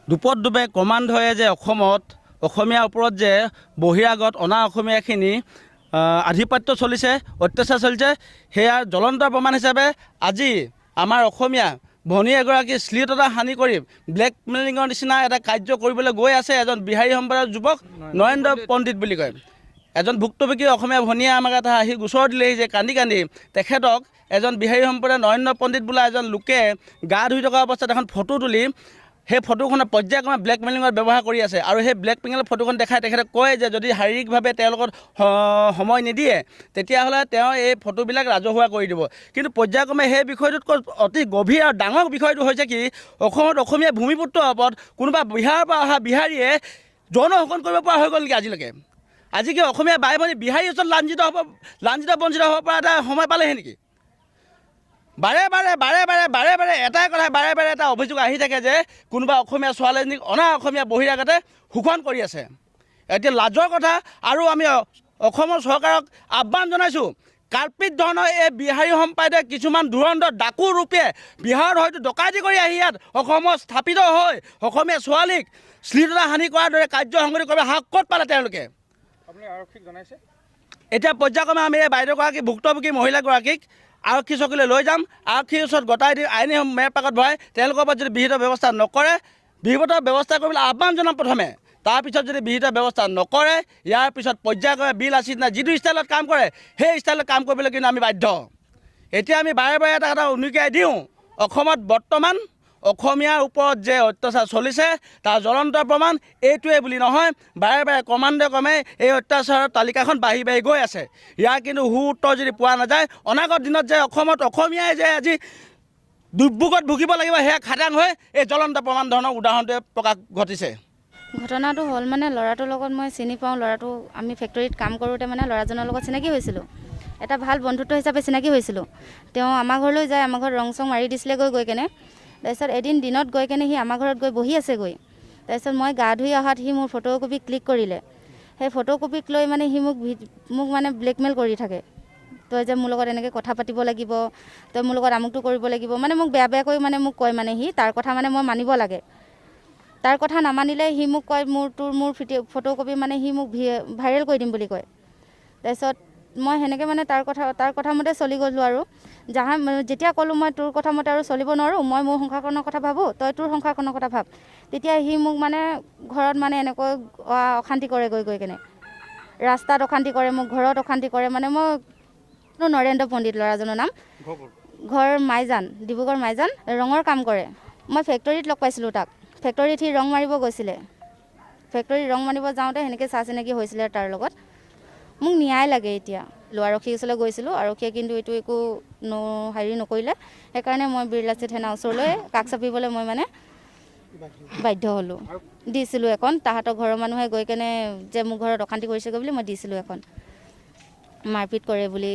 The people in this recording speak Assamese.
দুপত দুবে ক্ৰমান্বয়ে যে অসমীয়াৰ ওপৰত যে বহিৰাগত অনা অসমীয়াখিনি আধিপত্য চলিছে, অত্যাচাৰ চলিছে, সেয়াৰ জ্বলন্ত প্ৰমাণ হিচাপে আজি আমাৰ অসমীয়া ভনী এগৰাকী শ্লীলতা হানি কৰি ব্লেকমেইলিঙৰ নিচিনা এটা কাৰ্য কৰিবলৈ গৈ আছে এজন বিহাৰী সম্প্ৰদায়ৰ যুৱক নৰেন্দ্ৰ পণ্ডিত বুলি কয়। এজন ভুক্তভোগী অসমীয়া ভনীয়ে আমাক এটা আহি গোচৰ দিলেহি যে কান্দি কান্দি তেখেতক এজন বিহাৰী সম্প্ৰদায়ৰ নৰেন্দ্ৰ পণ্ডিত বোলা এজন লোকে গা ধুই থকা অৱস্থাত এখন ফটো তুলি সেই ফটোখনে পৰ্যায়ক্ৰমে ব্লেকমেইলিঙত ব্যৱহাৰ কৰি আছে। আৰু সেই ব্লেকমেইলিঙৰ ফটোখন দেখাই তেখেতে কয় যে যদি শাৰীৰিকভাৱে তেওঁৰ লগত সময় নিদিয়ে তেতিয়াহ'লে তেওঁ এই ফটোবিলাক ৰাজহুৱা কৰি দিব। কিন্তু পৰ্যায়ক্ৰমে সেই বিষয়টোতকৈ অতি গভীৰ আৰু ডাঙৰ বিষয়টো হৈছে কি, অসমত অসমীয়া ভূমিপুত্ৰৰ ওপৰত কোনোবা বিহাৰৰ পৰা অহা বিহাৰীয়ে যৌন শোষণ কৰিব পৰা হৈ গ'ল নেকি আজিলৈকে? আজি কি অসমীয়া বাই ভনী বিহাৰীৰ ওচৰত লাঞ্ছিত বঞ্চিত হ'ব পৰা এটা সময় পালেহি নেকি? বাৰে বাৰে এটাই কথা বাৰে বাৰে এটা অভিযোগ আহি থাকে যে কোনোবা অসমীয়া ছোৱালীজনীক অনা অসমীয়া বহিৰাগতে শোষণ কৰি আছে। এতিয়া লাজৰ কথা। আৰু আমি অসমৰ চৰকাৰক আহ্বান জনাইছোঁ, কাৰ্পিত ধৰণৰ এই বিহাৰী সম্প্ৰদায়ৰ কিছুমান ধুৰন্ধৰ ডাকু ৰূপে বিহাৰত হয়তো ডকাইতি কৰি আহি ইয়াত অসমত স্থাপিত হৈ অসমীয়া ছোৱালীক শ্লীলতা হানি কৰাৰ দৰে কাৰ্য সংঘটিত কৰিব সাহস ক'ত পালে তেওঁলোকে? আপুনি আৰক্ষীক জনাইছে? এতিয়া পৰ্যায়ক্ৰমে আমি এই বাইদেউগৰাকী ভুক্তভোগী মহিলাগৰাকীক আৰক্ষী চকীলৈ লৈ যাম। আৰক্ষীৰ ওচৰত গতাই দি আইনী মেৰ পাকত ভৰাই তেওঁলোকৰ ওপৰত যদি বিহিত ব্যৱস্থা নকৰে, বিহিত ব্যৱস্থা কৰিবলৈ আহ্বান জনাম প্ৰথমে। তাৰপিছত যদি বিহিত ব্যৱস্থা নকৰে, ইয়াৰ পিছত পৰ্যায়ক্ৰমে বিল আছি না যিটো ষ্টাইলত কাম কৰে সেই ষ্টাইলত কাম কৰিবলৈ কিন্তু আমি বাধ্য। এতিয়া আমি বাৰে বাৰে এটা কথা উনুকিয়াই দিওঁ, অসমত বৰ্তমান অসমীয়াৰ ওপৰত যে অত্যাচাৰ চলিছে তাৰ জ্বলন্ত প্ৰমাণ এইটোৱে বুলি নহয়, বাৰে বাৰে ক্ৰমান্বয়ে এই অত্যাচাৰৰ তালিকাখন বাঢ়ি বাঢ়ি গৈ আছে। ইয়াৰ কিন্তু সু উত্তৰ যদি পোৱা নাযায়, অনাগত দিনত যে অসমত অসমীয়াই যে আজি দুৰ্ভোগত ভুগিব লাগিব সেয়া খাটাং হৈ এই জ্বলন্ত প্ৰমাণ ধৰণৰ উদাহৰণটোৱে প্ৰকাশ ঘটিছে। ঘটনাটো হ'ল মানে ল'ৰাটোৰ লগত মই চিনি পাওঁ। ল'ৰাটো আমি ফেক্টৰীত কাম কৰোঁতে মানে ল'ৰাজনৰ লগত চিনাকি হৈছিলোঁ, এটা ভাল বন্ধুত্ব হিচাপে চিনাকি হৈছিলোঁ। তেওঁ আমাৰ ঘৰলৈ যায়, আমাৰ ঘৰত ৰং চং মাৰি দিছিলে গৈ কেনে। তাৰপিছত এদিন দিনত গৈ কেনে সি আমাৰ ঘৰত গৈ বহি আছেগৈ। তাৰপিছত মই গা ধুই অহাত সি মোৰ ফটোকপি ক্লিক কৰিলে। সেই ফটোকপিক লৈ মানে সি মোক মানে ব্লেকমেইল কৰি থাকে। তই যে মোৰ লগত এনেকৈ কথা পাতিব লাগিব, তই মোৰ লগত আমুকটো কৰিব লাগিব, মানে মোক বেয়াকৈ মানে মোক কয়। মানে সি তাৰ কথা মানে মই মানিব লাগে। তাৰ কথা নামানিলে সি মোক কয় মোৰ ফটোকপি মানে সি মোক ভাইৰেল কৰি দিম বুলি কয়। তাৰপিছত মই সেনেকৈ মানে তাৰ কথা মতে চলি গ'লোঁ। আৰু যেতিয়া ক'লোঁ মই তোৰ কথা মতে আৰু চলিব নোৱাৰোঁ, মই মোৰ সংসাৰখনৰ কথা ভাবোঁ, তই তোৰ সংসাৰখনৰ কথা ভাব, তেতিয়া সি মোক মানে ঘৰত মানে এনেকৈ অশান্তি কৰে গৈ কেনে। ৰাস্তাত অশান্তি কৰে, মোক ঘৰত অশান্তি কৰে। মানে মই নৰেন্দ্ৰ পণ্ডিত ল'ৰাজনৰ নাম, ঘৰ মাইজান, ডিব্ৰুগড় মাইজান, ৰঙৰ কাম কৰে। মই ফেক্টৰীত লগ পাইছিলোঁ তাক। ফেক্টৰীত সি ৰং মাৰিব গৈছিলে। ফেক্টৰীত ৰং মাৰিব যাওঁতে সেনেকৈ চিনাকি হৈছিলে তাৰ লগত। মোক ন্যায় লাগে এতিয়া। আৰক্ষীৰ ওচৰলৈ গৈছিলোঁ, আৰক্ষীয়ে কিন্তু এইটো একো হেৰি নকৰিলে। সেইকাৰণে মই বিৰলাচিত থানা ওচৰলৈ কাষ চাপিবলৈ মই মানে বাধ্য হ'লোঁ। দিছিলোঁ এখন, তাহাঁতৰ ঘৰৰ মানুহে গৈ কেনে যে মোৰ ঘৰত অশান্তি কৰিছেগৈ বুলি মই দিছিলোঁ এখন, মাৰপিট কৰে বুলি